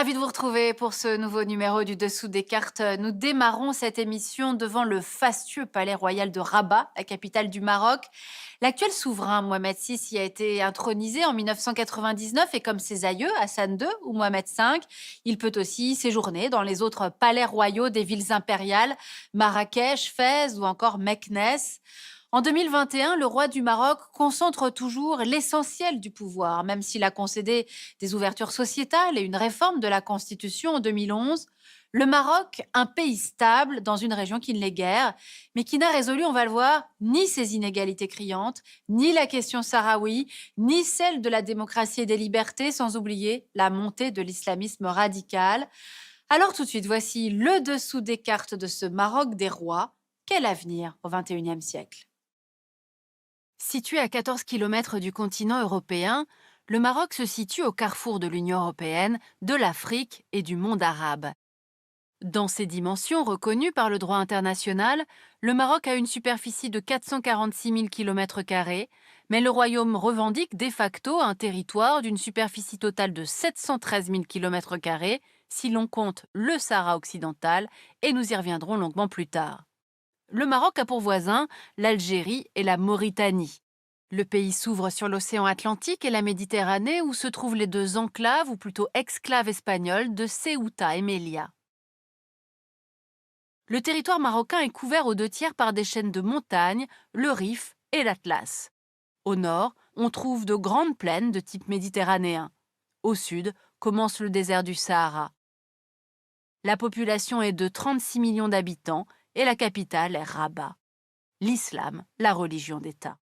Ravi de vous retrouver pour ce nouveau numéro du Dessous des cartes. Nous démarrons cette émission devant le fastueux palais royal de Rabat, la capitale du Maroc. L'actuel souverain Mohamed VI y a été intronisé en 1999 et comme ses aïeux, Hassan II ou Mohamed V, il peut aussi séjourner dans les autres palais royaux des villes impériales, Marrakech, Fès ou encore Meknès. En 2021, le roi du Maroc concentre toujours l'essentiel du pouvoir, même s'il a concédé des ouvertures sociétales et une réforme de la Constitution en 2011. Le Maroc, un pays stable dans une région qui ne l'est guère, mais qui n'a résolu, on va le voir, ni ses inégalités criantes, ni la question sahraoui, ni celle de la démocratie et des libertés, sans oublier la montée de l'islamisme radical. Alors tout de suite, voici le dessous des cartes de ce Maroc des rois. Quel avenir au XXIe siècle? Situé à 14 kilomètres du continent européen, le Maroc se situe au carrefour de l'Union européenne, de l'Afrique et du monde arabe. Dans ses dimensions reconnues par le droit international, le Maroc a une superficie de 446 000 km², mais le royaume revendique de facto un territoire d'une superficie totale de 713 000 km² si l'on compte le Sahara occidental, et nous y reviendrons longuement plus tard. Le Maroc a pour voisins l'Algérie et la Mauritanie. Le pays s'ouvre sur l'océan Atlantique et la Méditerranée où se trouvent les deux enclaves ou plutôt exclaves espagnoles de Ceuta et Melilla. Le territoire marocain est couvert aux 2 tiers par des chaînes de montagnes, le Rif et l'Atlas. Au nord, on trouve de grandes plaines de type méditerranéen. Au sud, commence le désert du Sahara. La population est de 36 millions d'habitants et la capitale est Rabat. L'islam, la religion d'État.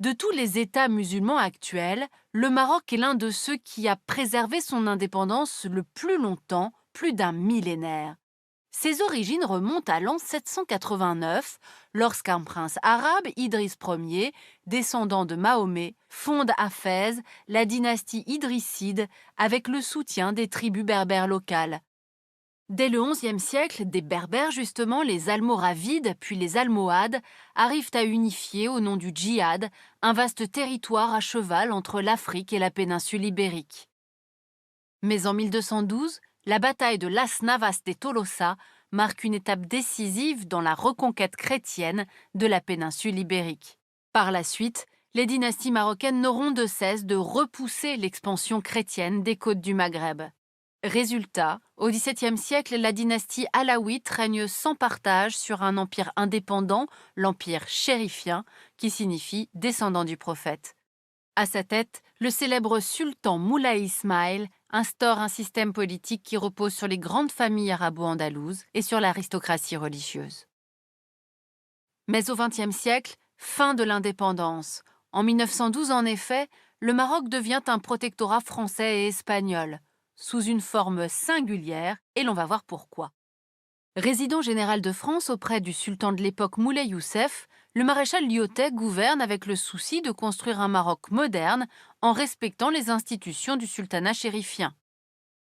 De tous les États musulmans actuels, le Maroc est l'un de ceux qui a préservé son indépendance le plus longtemps, plus d'un millénaire. Ses origines remontent à l'an 789, lorsqu'un prince arabe, Idriss Ier, descendant de Mahomet, fonde à Fès la dynastie idrisside avec le soutien des tribus berbères locales. Dès le XIe siècle, des Berbères justement, les Almoravides puis les Almohades, arrivent à unifier au nom du djihad un vaste territoire à cheval entre l'Afrique et la péninsule ibérique. Mais en 1212, la bataille de Las Navas de Tolosa marque une étape décisive dans la reconquête chrétienne de la péninsule ibérique. Par la suite, les dynasties marocaines n'auront de cesse de repousser l'expansion chrétienne des côtes du Maghreb. Résultat, au XVIIe siècle, la dynastie alaouite règne sans partage sur un empire indépendant, l'empire chérifien, qui signifie descendant du prophète. À sa tête, le célèbre sultan Moulay Ismaïl instaure un système politique qui repose sur les grandes familles arabo-andalouses et sur l'aristocratie religieuse. Mais au XXe siècle, fin de l'indépendance. En 1912, en effet, le Maroc devient un protectorat français et espagnol, sous une forme singulière, et l'on va voir pourquoi. Résident général de France auprès du sultan de l'époque Moulay Youssef, le maréchal Lyautey gouverne avec le souci de construire un Maroc moderne en respectant les institutions du sultanat chérifien.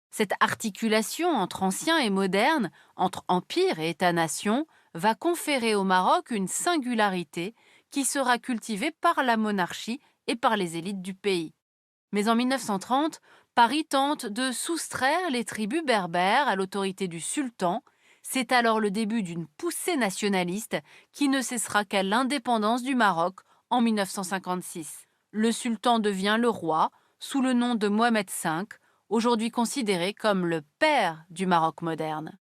Cette articulation entre ancien et moderne, entre empire et État-nation, va conférer au Maroc une singularité qui sera cultivée par la monarchie et par les élites du pays. Mais en 1930, Paris tente de soustraire les tribus berbères à l'autorité du sultan. C'est alors le début d'une poussée nationaliste qui ne cessera qu'à l'indépendance du Maroc en 1956. Le sultan devient le roi, sous le nom de Mohamed V, aujourd'hui considéré comme le père du Maroc moderne.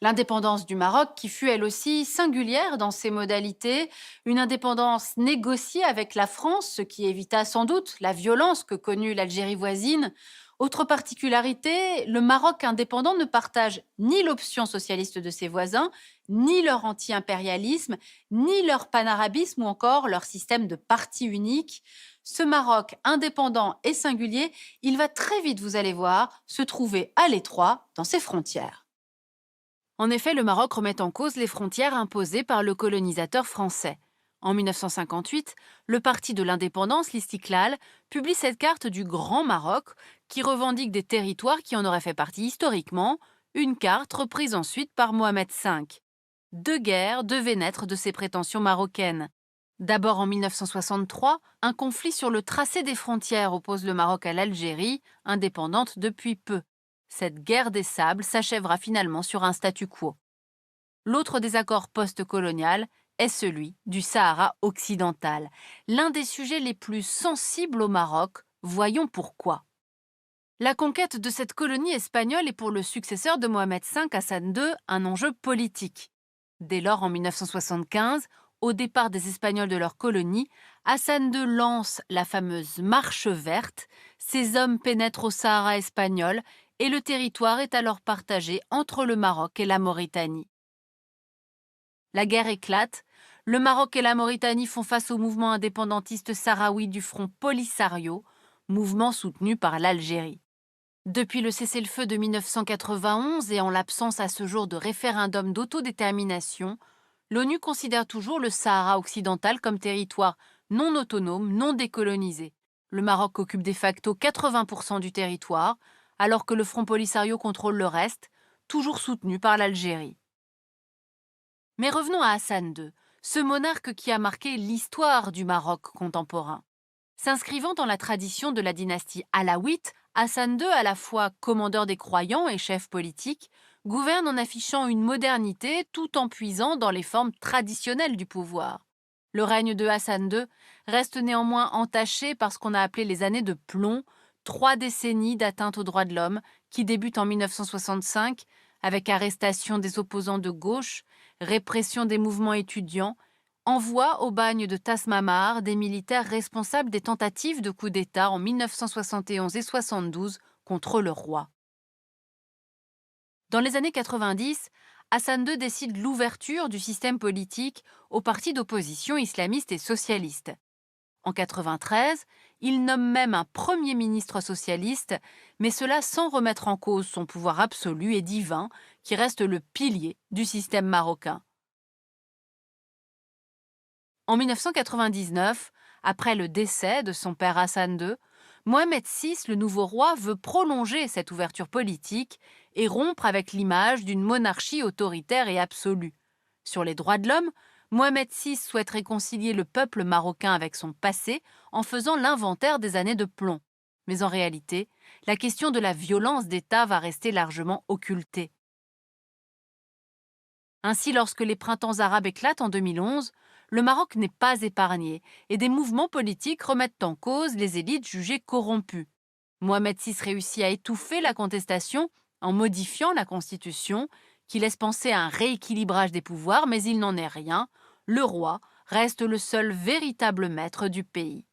L'indépendance du Maroc, qui fut elle aussi singulière dans ses modalités, une indépendance négociée avec la France, ce qui évita sans doute la violence que connut l'Algérie voisine. Autre particularité, le Maroc indépendant ne partage ni l'option socialiste de ses voisins, ni leur anti-impérialisme, ni leur panarabisme ou encore leur système de parti unique. Ce Maroc indépendant et singulier, il va très vite, vous allez voir, se trouver à l'étroit dans ses frontières. En effet, le Maroc remet en cause les frontières imposées par le colonisateur français. En 1958, le Parti de l'indépendance, l'Istiklal, publie cette carte du Grand Maroc qui revendique des territoires qui en auraient fait partie historiquement, une carte reprise ensuite par Mohamed V. Deux guerres devaient naître de ces prétentions marocaines. D'abord en 1963, un conflit sur le tracé des frontières oppose le Maroc à l'Algérie, indépendante depuis peu. Cette guerre des sables s'achèvera finalement sur un statu quo. L'autre désaccord post-colonial est celui du Sahara occidental, l'un des sujets les plus sensibles au Maroc. Voyons pourquoi. La conquête de cette colonie espagnole est pour le successeur de Mohamed V, Hassan II, un enjeu politique. Dès lors, en 1975, au départ des Espagnols de leur colonie, Hassan II lance la fameuse Marche verte. Ses hommes pénètrent au Sahara espagnol et le territoire est alors partagé entre le Maroc et la Mauritanie. La guerre éclate. Le Maroc et la Mauritanie font face au mouvement indépendantiste sahraoui du Front Polisario, mouvement soutenu par l'Algérie. Depuis le cessez-le-feu de 1991 et en l'absence à ce jour de référendum d'autodétermination, l'ONU considère toujours le Sahara occidental comme territoire non autonome, non décolonisé. Le Maroc occupe de facto 80% du territoire, alors que le Front Polisario contrôle le reste, toujours soutenu par l'Algérie. Mais revenons à Hassan II, ce monarque qui a marqué l'histoire du Maroc contemporain. S'inscrivant dans la tradition de la dynastie alaouite, Hassan II, à la fois commandeur des croyants et chef politique, gouverne en affichant une modernité tout en puisant dans les formes traditionnelles du pouvoir. Le règne de Hassan II reste néanmoins entaché par ce qu'on a appelé les années de plomb, 3 décennies d'atteinte aux droits de l'homme qui débutent en 1965 avec arrestation des opposants de gauche, répression des mouvements étudiants, envoie au bagne de Tasmamart des militaires responsables des tentatives de coup d'État en 1971 et 72 contre le roi. Dans les années 90, Hassan II décide l'ouverture du système politique aux partis d'opposition islamistes et socialistes. En 1993, il nomme même un premier ministre socialiste, mais cela sans remettre en cause son pouvoir absolu et divin, qui reste le pilier du système marocain. En 1999, après le décès de son père Hassan II, Mohamed VI, le nouveau roi, veut prolonger cette ouverture politique et rompre avec l'image d'une monarchie autoritaire et absolue. Sur les droits de l'homme, Mohamed VI souhaite réconcilier le peuple marocain avec son passé en faisant l'inventaire des années de plomb. Mais en réalité, la question de la violence d'État va rester largement occultée. Ainsi, lorsque les printemps arabes éclatent en 2011, le Maroc n'est pas épargné et des mouvements politiques remettent en cause les élites jugées corrompues. Mohamed VI réussit à étouffer la contestation en modifiant la constitution, qui laisse penser à un rééquilibrage des pouvoirs, mais il n'en est rien. Le roi reste le seul véritable maître du pays.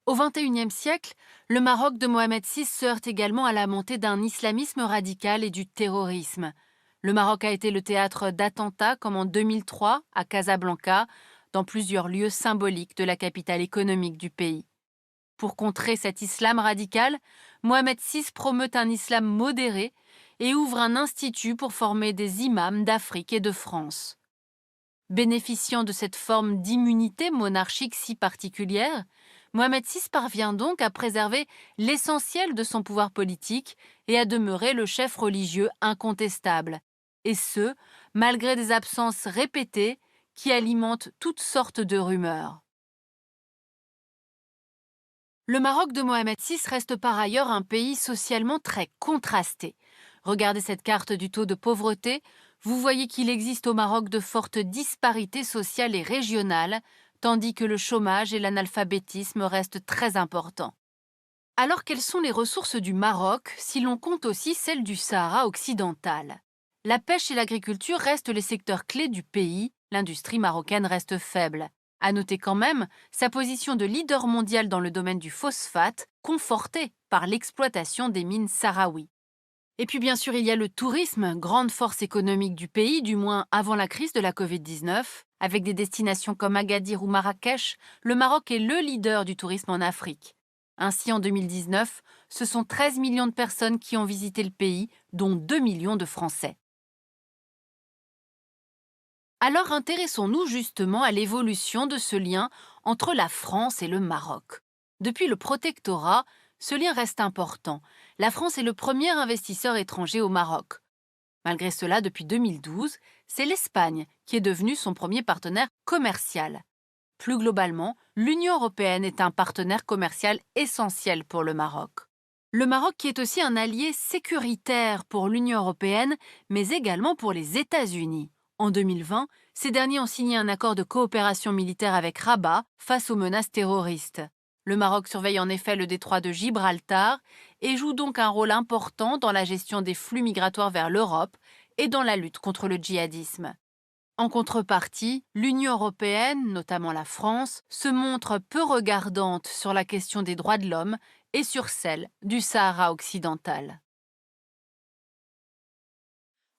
Au XXIe siècle, le Maroc de Mohamed VI se heurte également à la montée d'un islamisme radical et du terrorisme. Le Maroc a été le théâtre d'attentats comme en 2003 à Casablanca, dans plusieurs lieux symboliques de la capitale économique du pays. Pour contrer cet islam radical, Mohamed VI promeut un islam modéré et ouvre un institut pour former des imams d'Afrique et de France. Bénéficiant de cette forme d'immunité monarchique si particulière, Mohamed VI parvient donc à préserver l'essentiel de son pouvoir politique et à demeurer le chef religieux incontestable, et ce, malgré des absences répétées qui alimentent toutes sortes de rumeurs. Le Maroc de Mohamed VI reste par ailleurs un pays socialement très contrasté. Regardez cette carte du taux de pauvreté, vous voyez qu'il existe au Maroc de fortes disparités sociales et régionales, tandis que le chômage et l'analphabétisme restent très importants. Alors quelles sont les ressources du Maroc si l'on compte aussi celles du Sahara occidental? La pêche et l'agriculture restent les secteurs clés du pays, l'industrie marocaine reste faible. À noter quand même sa position de leader mondial dans le domaine du phosphate, confortée par l'exploitation des mines sahraouis. Et puis bien sûr, il y a le tourisme, grande force économique du pays, du moins avant la crise de la Covid-19. Avec des destinations comme Agadir ou Marrakech, le Maroc est le leader du tourisme en Afrique. Ainsi, en 2019, ce sont 13 millions de personnes qui ont visité le pays, dont 2 millions de Français. Alors intéressons-nous justement à l'évolution de ce lien entre la France et le Maroc. Depuis le protectorat, ce lien reste important. La France est le premier investisseur étranger au Maroc. Malgré cela, depuis 2012, c'est l'Espagne qui est devenue son premier partenaire commercial. Plus globalement, l'Union européenne est un partenaire commercial essentiel pour le Maroc. Le Maroc qui est aussi un allié sécuritaire pour l'Union européenne, mais également pour les États-Unis. En 2020, ces derniers ont signé un accord de coopération militaire avec Rabat face aux menaces terroristes. Le Maroc surveille en effet le détroit de Gibraltar et joue donc un rôle important dans la gestion des flux migratoires vers l'Europe et dans la lutte contre le djihadisme. En contrepartie, l'Union européenne, notamment la France, se montre peu regardante sur la question des droits de l'homme et sur celle du Sahara occidental.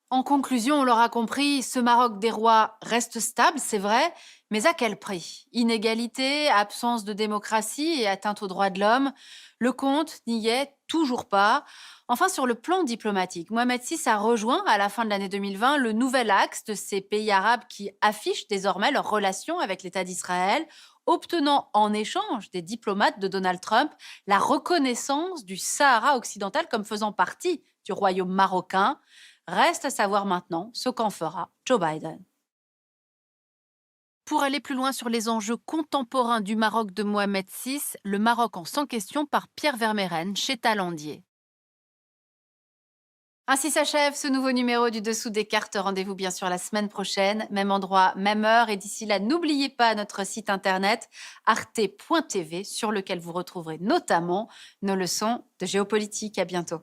En conclusion, on l'aura compris, ce Maroc des rois reste stable, c'est vrai, mais à quel prix? Inégalité, absence de démocratie et atteinte aux droits de l'homme. Le compte n'y est toujours pas. Enfin, sur le plan diplomatique, Mohamed VI a rejoint à la fin de l'année 2020 le nouvel axe de ces pays arabes qui affichent désormais leurs relations avec l'État d'Israël, obtenant en échange des diplomates de Donald Trump la reconnaissance du Sahara occidental comme faisant partie du royaume marocain. Reste à savoir maintenant ce qu'en fera Joe Biden. Pour aller plus loin sur les enjeux contemporains du Maroc de Mohamed VI, le Maroc en 100 questions par Pierre Vermeyren chez Talandier. Ainsi s'achève ce nouveau numéro du Dessous des cartes. Rendez-vous bien sûr la semaine prochaine, même endroit, même heure. Et d'ici là, n'oubliez pas notre site internet arte.tv sur lequel vous retrouverez notamment nos leçons de géopolitique. À bientôt.